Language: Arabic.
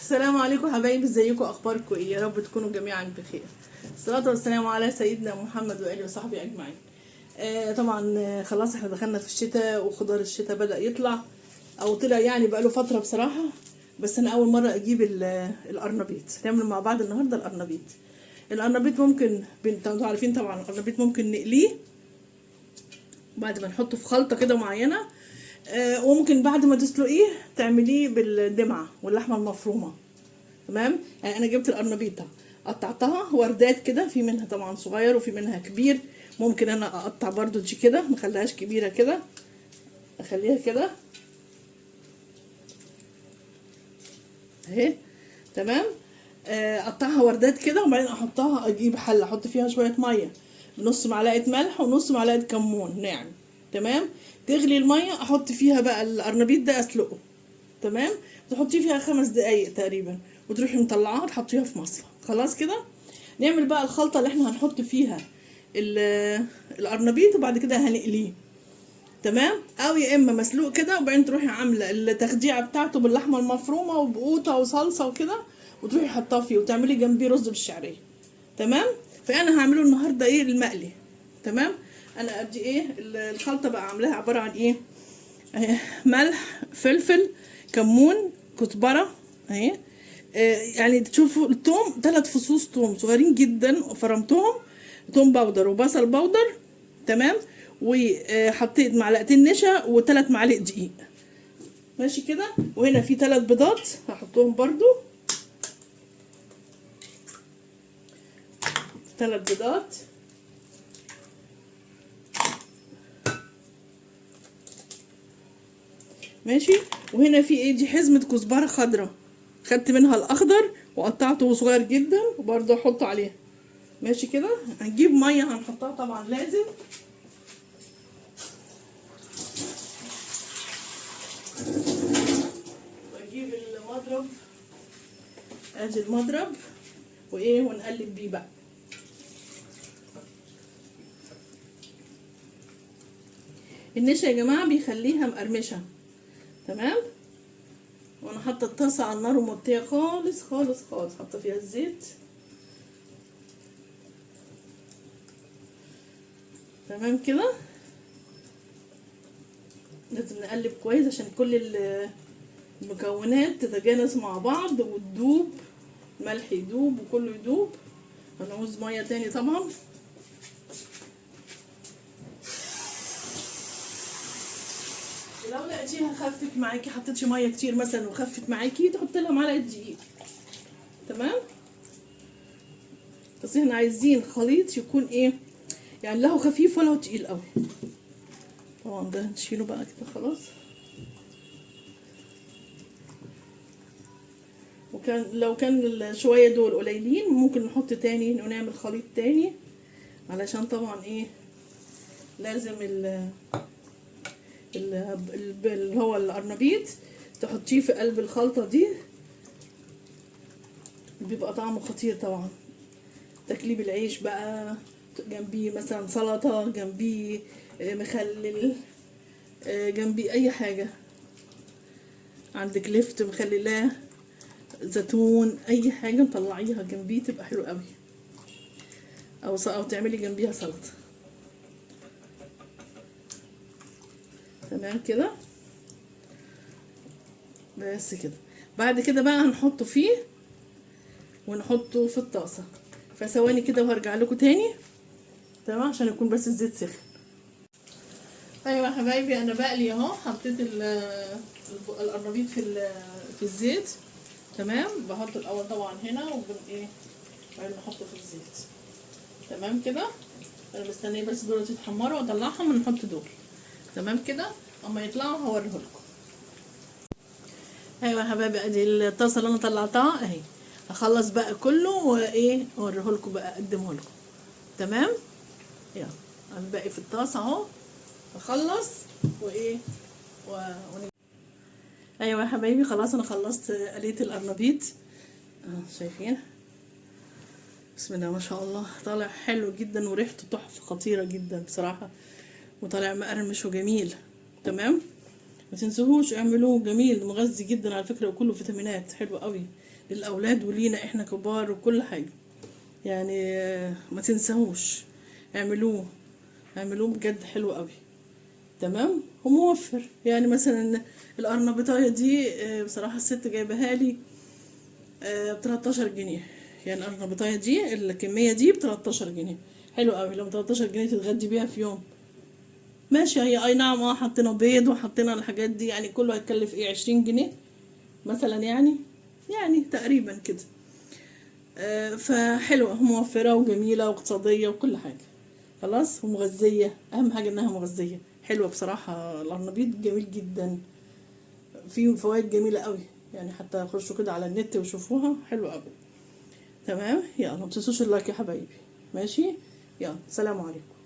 السلام عليكم حبايبي، ازيكم؟ اخباركم ايه؟ يا رب تكونوا جميعا بخير. الصلاه والسلام على سيدنا محمد واله وصحبه اجمعين. طبعا خلاص احنا دخلنا في الشتاء وخضار الشتاء بدأ يطلع او طلع يعني بقاله فتره بصراحه. بس انا اول مره اجيب القرنبيط. نعمل مع بعض النهارده القرنبيط. القرنبيط ممكن انتوا عارفين طبعا القرنبيط ممكن نقليه بعد ما نحطه في خلطه كده معينه. وممكن بعد ما تسلقيه تعمليه بالدمعه واللحمه المفرومه. تمام. يعني انا جبت القرنبيطه قطعتها وردات كده، في منها طبعا صغير وفي منها كبير. ممكن انا اقطع برضو دي كده، ما اخليهاش كبيره كده، اخليها كده اهي. تمام. اقطعها وردات كده وبعدين احطها، اجيب حله احط فيها شويه ميه بنص معلقه ملح ونص معلقه كمون ناعم. تمام. تغلي الميه احط فيها بقى القرنبيط ده اسلقه. تمام. تحطيه فيها 5 دقايق تقريبا وتروحي مطلعاها تحطيها في مصفى. خلاص كده نعمل بقى الخلطه اللي احنا هنحط فيها القرنبيط وبعد كده هنقليه. تمام. او يا اما مسلوق كده وبعدين تروحي عامله التخديعه بتاعته باللحمه المفرومه وبقوطه وصلصه وكده وتروحي حطاه فيه وتعملي جنبيه رز بالشعريه. تمام. فانا هعمله النهارده ايه؟ المقلي. تمام. انا ادي ايه الخلطه بقى عاملاها عباره عن ايه؟ ملح، فلفل، كمون، كزبره اهي. يعني تشوفوا الثوم 3 فصوص ثوم صغيرين جدا وفرمتهم، ثوم باودر وبصل باودر. تمام. وحطيت معلقتين نشا و3 معالق دقيق. ماشي كده. وهنا في 3 بيضات هحطهم برضو، 3 بيضات. ماشي. وهنا في ايه؟ دي حزمه كزبره خضراء، خدت منها الاخضر وقطعته صغير جدا وبرضه احطه عليها. ماشي كده. هنجيب ميه هنحطها طبعا لازم. واجيب المضرب، ادي المضرب وايه ونقلب بيه بقى. النشا يا جماعه بيخليها مقرمشه. تمام. وانا حاطه الطاسه على النار وموطيه خالص خالص خالص، حاطه فيها الزيت. تمام كده. لازم نقلب كويس عشان كل المكونات تتجانس مع بعض وتدوب، الملح يدوب وكله يدوب. هنعوز ميه تاني طبعا. ولو لقيتيها خفت معاكي، حطيتي ميه كتير مثلا وخفت معاكي، تحط لها معلقه دقيق. تمام. بس احنا عايزين خليط يكون ايه يعني، لا هو خفيف ولا هو تقيل قوي. طبعا ده نشيله بقى كده خلاص. وكان لو كان شويه دول قليلين ممكن نحط تاني ونعمل خليط تاني، علشان طبعا ايه لازم اللي هو القرنبيط تحطيه في قلب الخلطه دي، بيبقى طعمه خطير طبعا. تقليب العيش بقى، جنبيه مثلا سلطه، جنبيه مخلل، جنبيه اي حاجه. عندك لفت مخللاه، زيتون، اي حاجه نطلعيها جنبيه تبقى حلو قوي. او تعملي جنبيها سلطه. تمام كده. بس كده. بعد كده بقى هنحطه فيه ونحطه في الطاسه. فثواني كده وهرجع لكم تاني. تمام. عشان يكون بس الزيت سخن. ايوه يا حبايبي، انا بقلي اهو. حطيت القرنبيط في الزيت. تمام. بحط الاول طبعا هنا ايه بعدين نحطه في الزيت. تمام كده. انا مستنيه بس دول يتحمروا واطلعهم ونحط دول. تمام كده. اما يطلعوا هوريه لكم. ايوه يا حبايبي، ادي الطاسه اللي انا طلعتها اهي. هخلص بقى كله وايه اوريه لكم بقى، اقدمه لكم. تمام. يلا الباقي في الطاسه اهو. اخلص وايه ايوه يا حبايبي، خلاص انا خلصت قليت القرنبيط. شايفين؟ بسم الله ما شاء الله، طالع حلو جدا وريحته تحفه خطيره جدا بصراحه، وطالع مقرمش وجميل. تمام. ما تنسوهوش اعملوه، جميل مغذي جدا على فكرة، وكله فيتامينات، حلو قوي للاولاد ولينا احنا كبار وكل حاجة يعني. ما تنساهوش، اعملوه، اعملوه بجد حلو قوي. تمام، وموفر يعني. مثلا القرنبيطايه دي بصراحه الست جايبها لي ب 13 جنيه. يعني القرنبيطايه دي الكميه دي ب 13 جنيه، حلو قوي. لو 13 جنيه تتغدي بيها في يوم ماشي. هي اي نعم، حطينا بيض وحطينا الحاجات دي، يعني كله هيكلف ايه 20 جنيه مثلا يعني، يعني تقريبا كده. فحلوة، موفرة وجميلة واقتصادية وكل حاجة. خلاص، ومغذية، أهم حاجة إنها مغذية، حلوة بصراحة. القرنبيط جميل جدا، فيه فوائد جميلة قوي يعني. حتى خشوا كده على النت وشوفوها، حلوة قوي. تمام، يلا متنسوش اللايك يا حبايبي. ماشي، يلا سلام عليكم.